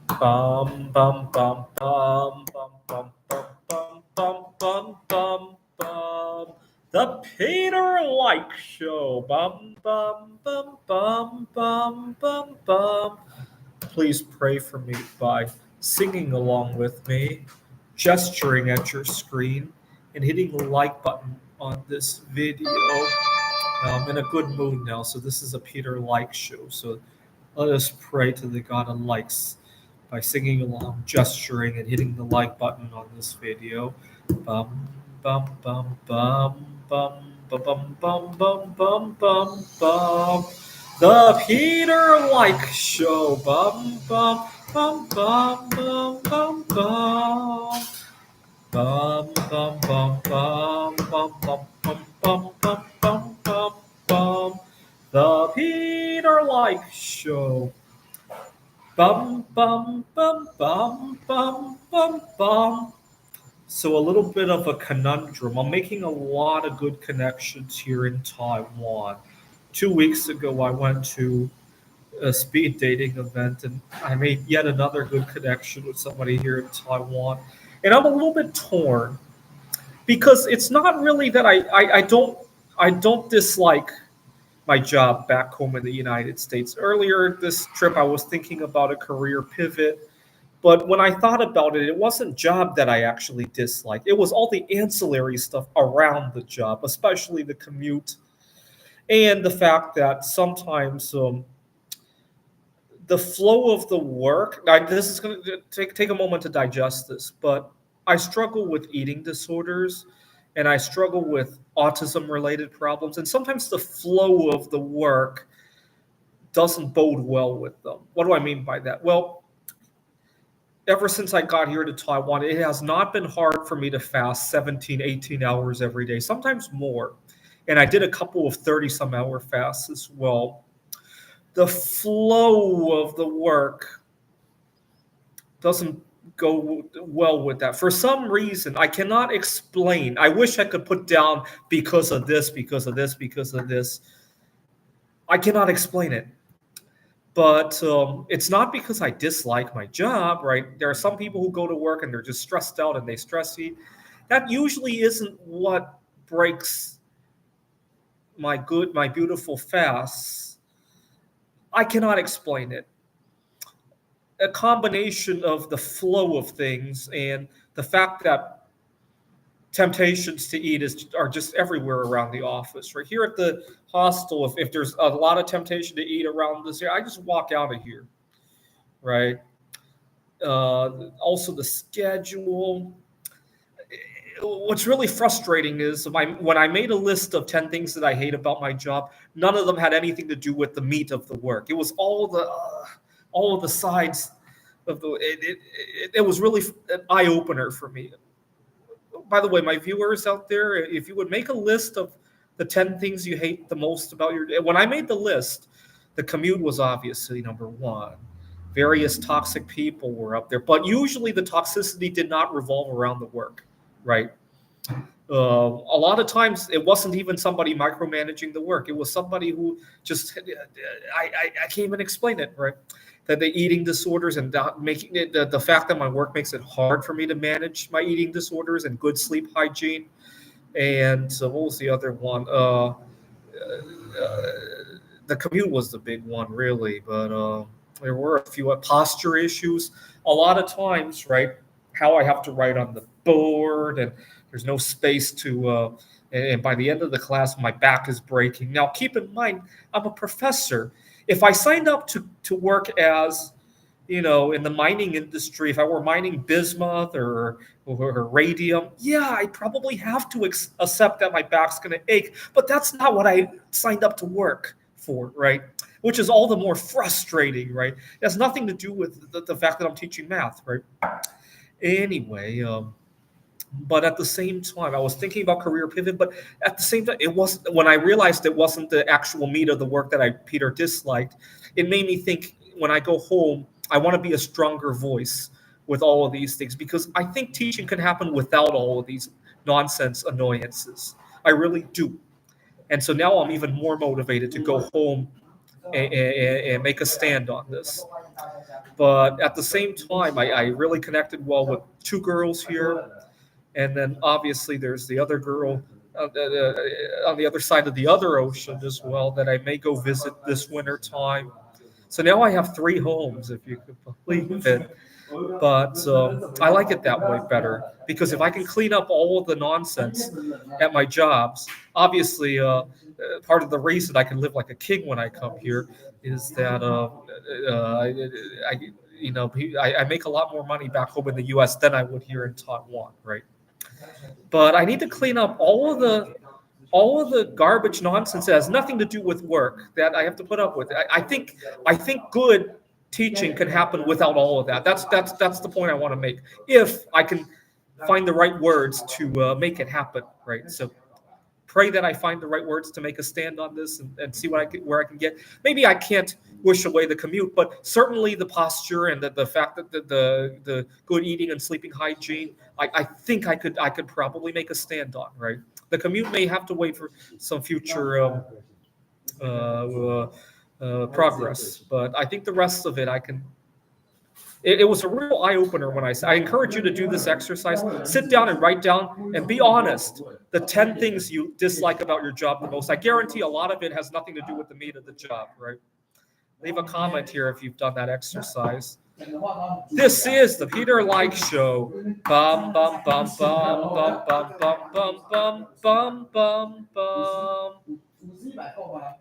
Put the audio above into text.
Bum bum bum bum bum bum bum bum bum bum bum. The Peter Like Show. Bum bum bum bum bum bum bum. Please pray for me by singing along with me, gesturing at your screen, and hitting the like button on this video. Now, I'm in a good mood now, so this is a Peter Like Show. So let us pray to the God of likes by singing along, gesturing, and hitting the like button on this video. Bum bum bum bum bum bum bum bum bum bum bum. The Peter Like Show. Bum bum bum bum bum bum bum. Bum bum bum bum bum bum bum bum bum bum bum bum. The Peter Like Show. Bum bum bum bum bum bum bum. So a little bit of a conundrum. I'm making a lot of good connections here in Taiwan. 2 weeks ago, I went to a speed dating event, and I made yet another good connection with somebody here in Taiwan. And I'm a little bit torn because it's not really that I don't dislike my job back home in the United States. Earlier this trip, I was thinking about a career pivot, but when I thought about it, it wasn't job that I actually disliked. It was all the ancillary stuff around the job, especially the commute and the fact that sometimes the flow of the work. Now, this is going to take a moment to digest this, but I struggle with eating disorders, and I struggle with autism related problems, and sometimes the flow of the work doesn't bode well with them. What do I mean by that? Well, ever since I got here to Taiwan, it has not been hard for me to fast 17, 18 hours every day, sometimes more. And I did a couple of 30 some hour fasts as well. The flow of the work doesn't go well with that. For some reason, I cannot explain. I wish I could put down because of this, because of this, because of this. I cannot explain it. But it's not because I dislike my job, right? There are some people who go to work and they're just stressed out and they stress eat. That usually isn't what breaks my beautiful fasts. I cannot explain it. A combination of the flow of things and the fact that temptations to eat are just everywhere around the office. Right here at the hostel, if there's a lot of temptation to eat around this area, I just walk out of here. Right. Also, the schedule. What's really frustrating is when I made a list of 10 things that I hate about my job, none of them had anything to do with the meat of the work. It was all of the sides of the. It was really an eye opener for me. By the way, my viewers out there, if you would make a list of the 10 things you hate the most about your. When I made the list, the commute was obviously number one. Various toxic people were up there, but usually the toxicity did not revolve around the work, right? A lot of times it wasn't even somebody micromanaging the work. It was somebody who just I can't even explain it, right? That the eating disorders and not making it the fact that my work makes it hard for me to manage my eating disorders and good sleep hygiene. And so what was the other one? The commute was the big one, really, but there were a few posture issues. A lot of times, right? How I have to write on the board, and there's no space to. And by the end of the class, my back is breaking. Now, keep in mind, I'm a professor. If I signed up to work as in the mining industry, if I were mining bismuth or radium, yeah, I probably have to accept that my back's going to ache. But that's not what I signed up to work for, right? Which is all the more frustrating, right? It has nothing to do with the fact that I'm teaching math, right? Anyway, but at the same time, I was thinking about career pivot, but at the same time, it wasn't when I realized it wasn't the actual meat of the work that Peter disliked. It made me think when I go home, I want to be a stronger voice with all of these things because I think teaching can happen without all of these nonsense annoyances. I really do. And so now I'm even more motivated to go home and make a stand on this. But at the same time, I really connected well with two girls here. And then obviously there's the other girl on the other side of the other ocean as well that I may go visit this winter time. So now I have three homes, if you could believe it. But I like it that way better because if I can clean up all of the nonsense at my jobs, obviously part of the reason I can live like a king when I come here is that I make a lot more money back home in the U.S. than I would here in Taiwan, right? But I need to clean up all of the garbage nonsense that has nothing to do with work that I have to put up with. I think good teaching can happen without all of that. That's the point I want to make. If I can find the right words to make it happen, right? So pray that I find the right words to make a stand on this and see where I can get. Maybe I can't wish away the commute, but certainly the posture and the fact that the good eating and sleeping hygiene, I think I could probably make a stand on, right? The commute may have to wait for some future progress, but I think the rest of it I can. It was a real eye opener when I encourage you to do this exercise. Sit down and write down and be honest. The 10 things you dislike about your job the most. I guarantee a lot of it has nothing to do with the meat of the job, right? Leave a comment here if you've done that exercise. This is the Peter Like Show. Bum bum bum bum bum bum bum bum bum bum bum bum.